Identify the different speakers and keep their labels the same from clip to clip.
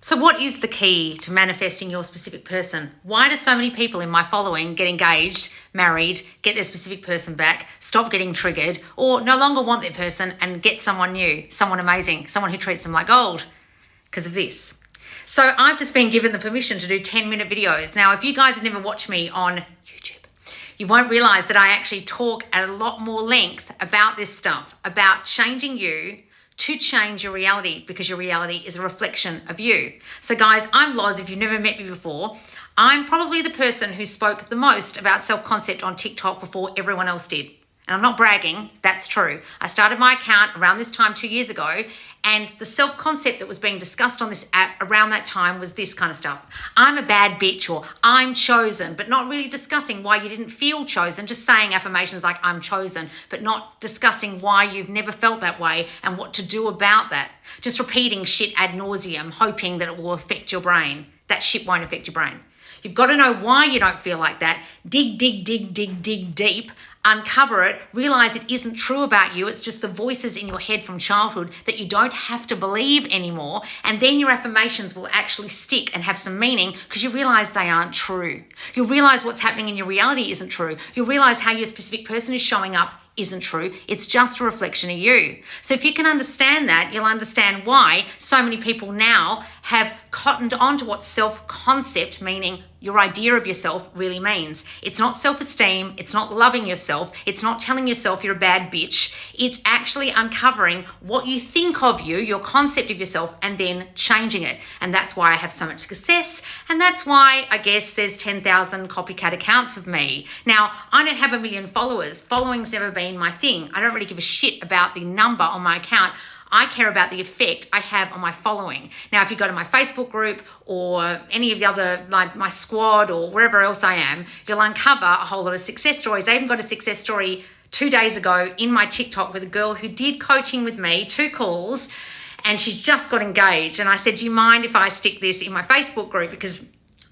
Speaker 1: So what is the key to manifesting your specific person? Why do so many people in my following get engaged, married, get their specific person back, stop getting triggered, or no longer want their person and get someone new, someone amazing, someone who treats them like gold? Because of this. So I've just been given the permission to do 10-minute videos. Now, if you guys have never watched me on YouTube, you won't realize that I actually talk at a lot more length about this stuff, about changing you to change your reality, because your reality is a reflection of you. So guys, I'm Loz. If you've never met me before, I'm probably the person who spoke the most about self-concept on TikTok before everyone else did. And I'm not bragging, that's true. I started my account around this time 2 years ago, and the self-concept that was being discussed on this app around that time was this kind of stuff. I'm a bad bitch, or I'm chosen, but not really discussing why you didn't feel chosen, just saying affirmations like I'm chosen, but not discussing why you've never felt that way and what to do about that. Just repeating shit ad nauseum, hoping that it will affect your brain. That shit won't affect your brain. You've got to know why you don't feel like that. Dig deep, uncover it, realize it isn't true about you. It's just the voices in your head from childhood that you don't have to believe anymore. And then your affirmations will actually stick and have some meaning because you realize they aren't true. You'll realize what's happening in your reality isn't true. You'll realize how your specific person is showing up isn't true. It's just a reflection of you. So if you can understand that, you'll understand why so many people now have cottoned onto what self-concept, meaning your idea of yourself, really means. It's not self-esteem. It's not loving yourself. It's not telling yourself you're a bad bitch. It's actually uncovering what you think of you, your concept of yourself, and then changing it. And that's why I have so much success. And that's why I guess there's 10,000 copycat accounts of me. Now, I don't have 1 million followers. Following's never been my thing. I don't really give a shit about the number on my account. I care about the effect I have on my following. Now, if you go to my Facebook group or any of the other, like my squad or wherever else I am, you'll uncover a whole lot of success stories. I even got a success story 2 days ago in my TikTok with a girl who did coaching with me, 2 calls, and she's just got engaged. And I said, do you mind if I stick this in my Facebook group? Because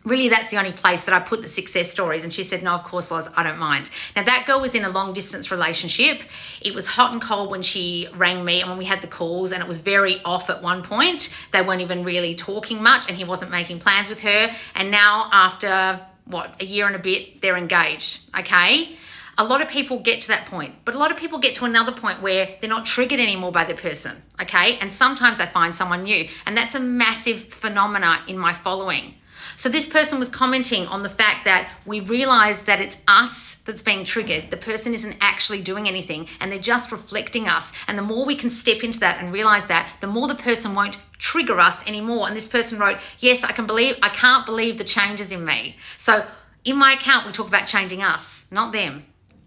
Speaker 1: really, that's the only place that I put the success stories. And she said, no, of course, Loz, I don't mind. Now, that girl was in a long distance relationship. It was hot and cold when she rang me and when we had the calls, and it was very off at one point. They weren't even really talking much, and he wasn't making plans with her. And now after, a year and a bit, they're engaged, okay? A lot of people get to that point, but a lot of people get to another point where they're not triggered anymore by the person, okay? And sometimes they find someone new, and that's a massive phenomena in my following. So this person was commenting on the fact that we realized that it's us that's being triggered. The person isn't actually doing anything, and they're just reflecting us. And the more we can step into that and realize that, the more the person won't trigger us anymore. And this person wrote, yes, I can't believe the changes in me. So in my account, we talk about changing us, not them.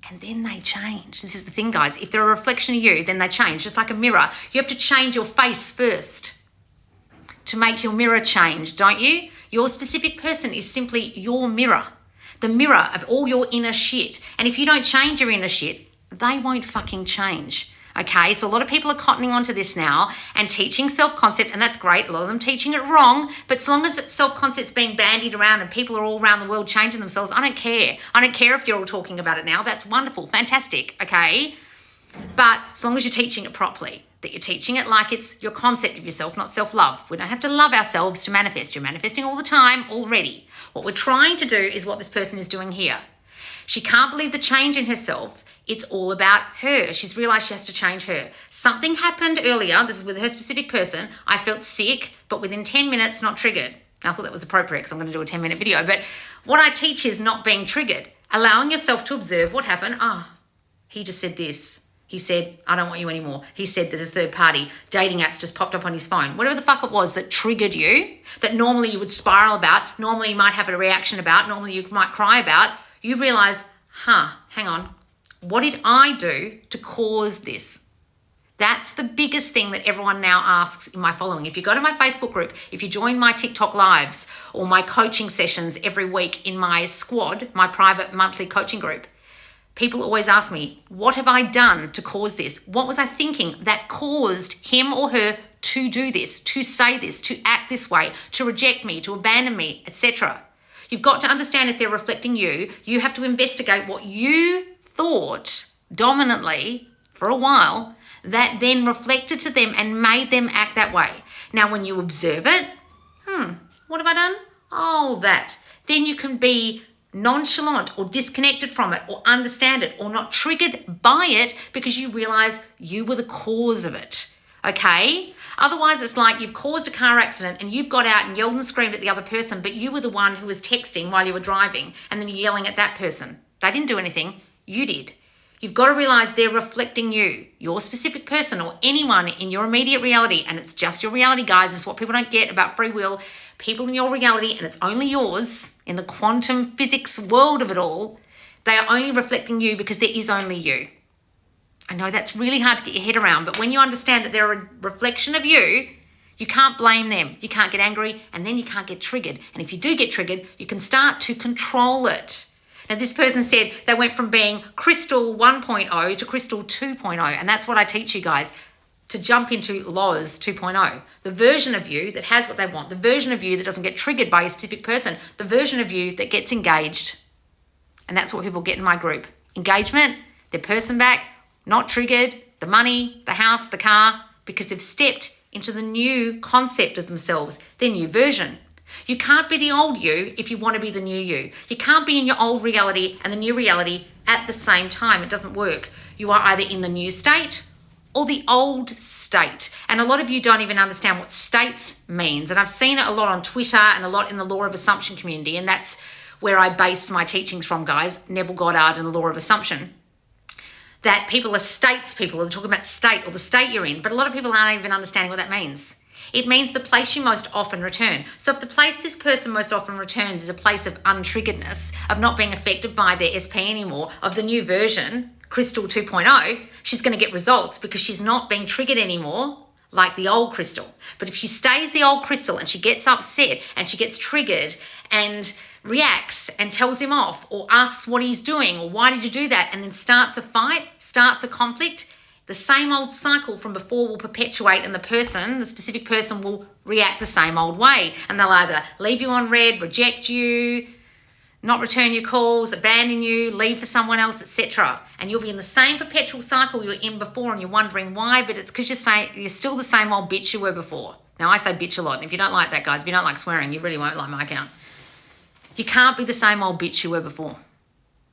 Speaker 1: And then they change. This is the thing, guys. If they're a reflection of you, then they change. Just like a mirror. You have to change your face first to make your mirror change, don't you? Your specific person is simply your mirror, the mirror of all your inner shit. And if you don't change your inner shit, they won't fucking change. Okay, so a lot of people are cottoning onto this now and teaching self-concept, and that's great. A lot of them teaching it wrong, but as long as self-concept's being bandied around and people are all around the world changing themselves, I don't care. I don't care if you're all talking about it now. That's wonderful, fantastic, okay? But as long as you're teaching it properly, that you're teaching it like it's your concept of yourself, not self-love. We don't have to love ourselves to manifest. You're manifesting all the time already. What we're trying to do is what this person is doing here. She can't believe the change in herself. It's all about her. She's realized she has to change her. Something happened earlier. This is with her specific person. I felt sick, but within 10 minutes, not triggered. And I thought that was appropriate because I'm going to do a 10-minute video. But what I teach is not being triggered. Allowing yourself to observe what happened. He just said this. He said, I don't want you anymore. He said that this third party dating apps just popped up on his phone. Whatever the fuck it was that triggered you, that normally you would spiral about, normally you might have a reaction about, normally you might cry about, you realize, hang on, what did I do to cause this? That's the biggest thing that everyone now asks in my following. If you go to my Facebook group, if you join my TikTok lives or my coaching sessions every week in my squad, my private monthly coaching group, people always ask me, what have I done to cause this? What was I thinking that caused him or her to do this, to say this, to act this way, to reject me, to abandon me, etc.? You've got to understand if they're reflecting you, you have to investigate what you thought dominantly for a while that then reflected to them and made them act that way. Now, when you observe it, What have I done? Oh, that. Then you can be nonchalant or disconnected from it or understand it or not triggered by it because you realize you were the cause of it. Okay? Otherwise, it's like you've caused a car accident and you've got out and yelled and screamed at the other person, but you were the one who was texting while you were driving, and then you're yelling at that person. They didn't do anything. You did. You've got to realize they're reflecting you, your specific person or anyone in your immediate reality. And it's just your reality, guys. It's what people don't get about free will. People in your reality, and it's only yours in the quantum physics world of it all. They are only reflecting you because there is only you. I know that's really hard to get your head around, but when you understand that they're a reflection of you, you can't blame them. You can't get angry, and then you can't get triggered. And if you do get triggered, you can start to control it. Now, this person said they went from being Crystal 1.0 to Crystal 2.0, and that's what I teach you guys, to jump into Loz 2.0. The version of you that has what they want, the version of you that doesn't get triggered by a specific person, the version of you that gets engaged. And that's what people get in my group. Engagement, their person back, not triggered, the money, the house, the car, because they've stepped into the new concept of themselves, their new version. You can't be the old you if you want to be the new you. You can't be in your old reality and the new reality at the same time. It doesn't work. You are either in the new state or the old state. And a lot of you don't even understand what states means. And I've seen it a lot on Twitter and a lot in the Law of Assumption community. And that's where I base my teachings from, guys. Neville Goddard and the Law of Assumption. That people are states people. They're talking about state or the state you're in. But a lot of people aren't even understanding what that means. It means the place you most often return. So if the place this person most often returns is a place of untriggeredness, of not being affected by their SP anymore, of the new version, Crystal 2.0, she's going to get results because she's not being triggered anymore like the old Crystal. But if she stays the old Crystal and she gets upset and she gets triggered and reacts and tells him off or asks what he's doing or why did you do that, and then starts a fight, starts a conflict, the same old cycle from before will perpetuate, and the specific person will react the same old way. And they'll either leave you on red, reject you, not return your calls, abandon you, leave for someone else, etc. And you'll be in the same perpetual cycle you were in before, and you're wondering why, but it's because you're still the same old bitch you were before. Now, I say bitch a lot, and if you don't like that, guys, if you don't like swearing, you really won't like my account. You can't be the same old bitch you were before.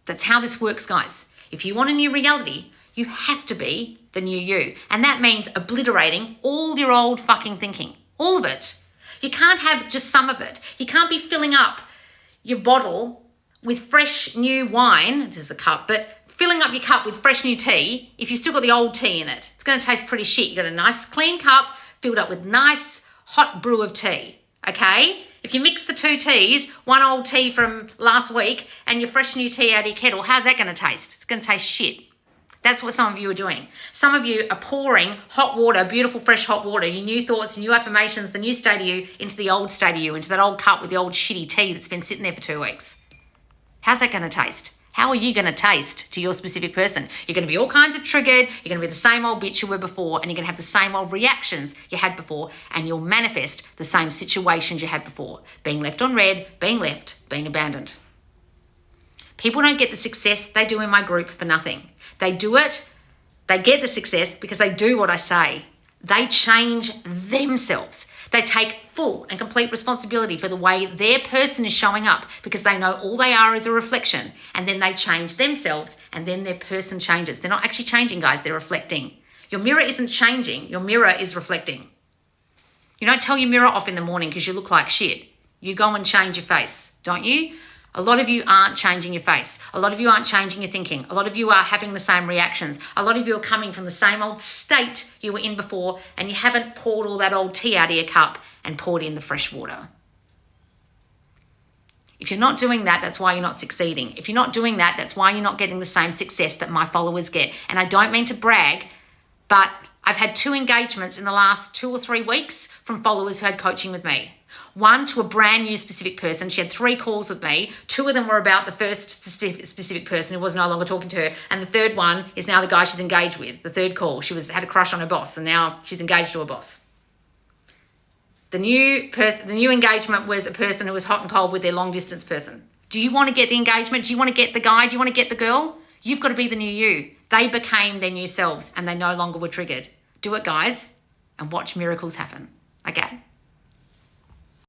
Speaker 1: That's how this works, guys. If you want a new reality, you have to be the new you. And that means obliterating all your old fucking thinking. All of it. You can't have just some of it. You can't be filling up your bottle with fresh new wine. This is a cup, but filling up your cup with fresh new tea if you've still got the old tea in it. It's going to taste pretty shit. You've got a nice clean cup filled up with nice hot brew of tea. Okay? If you mix the two teas, one old tea from last week and your fresh new tea out of your kettle, how's that going to taste? It's going to taste shit. That's what some of you are doing. Some of you are pouring hot water, beautiful fresh hot water, your new thoughts, your new affirmations, the new state of you, into the old state of you, into that old cup with the old shitty tea that's been sitting there for 2 weeks. How's that going to taste? How are you going to taste to your specific person? You're going to be all kinds of triggered, you're going to be the same old bitch you were before, and you're going to have the same old reactions you had before, and you'll manifest the same situations you had before. Being left on red, being left, being abandoned. People don't get the success they do in my group for nothing. They do it, they get the success because they do what I say. They change themselves. They take full and complete responsibility for the way their person is showing up because they know all they are is a reflection, and then they change themselves and then their person changes. They're not actually changing, guys, they're reflecting. Your mirror isn't changing, your mirror is reflecting. You don't tell your mirror off in the morning because you look like shit. You go and change your face, don't you? A lot of you aren't changing your face. A lot of you aren't changing your thinking. A lot of you are having the same reactions. A lot of you are coming from the same old state you were in before, and you haven't poured all that old tea out of your cup and poured in the fresh water. If you're not doing that, that's why you're not succeeding. If you're not doing that, that's why you're not getting the same success that my followers get. And I don't mean to brag, but I've had 2 engagements in the last 2 or 3 weeks from followers who had coaching with me. One to a brand new specific person. She had 3 calls with me. 2 of them were about the first specific person who was no longer talking to her. And the third one is now the guy she's engaged with. The third call, she had a crush on her boss, and now she's engaged to her boss. The new engagement was a person who was hot and cold with their long distance person. Do you want to get the engagement? Do you want to get the guy? Do you want to get the girl? You've got to be the new you. They became their new selves and they no longer were triggered. Do it, guys, and watch miracles happen. Okay?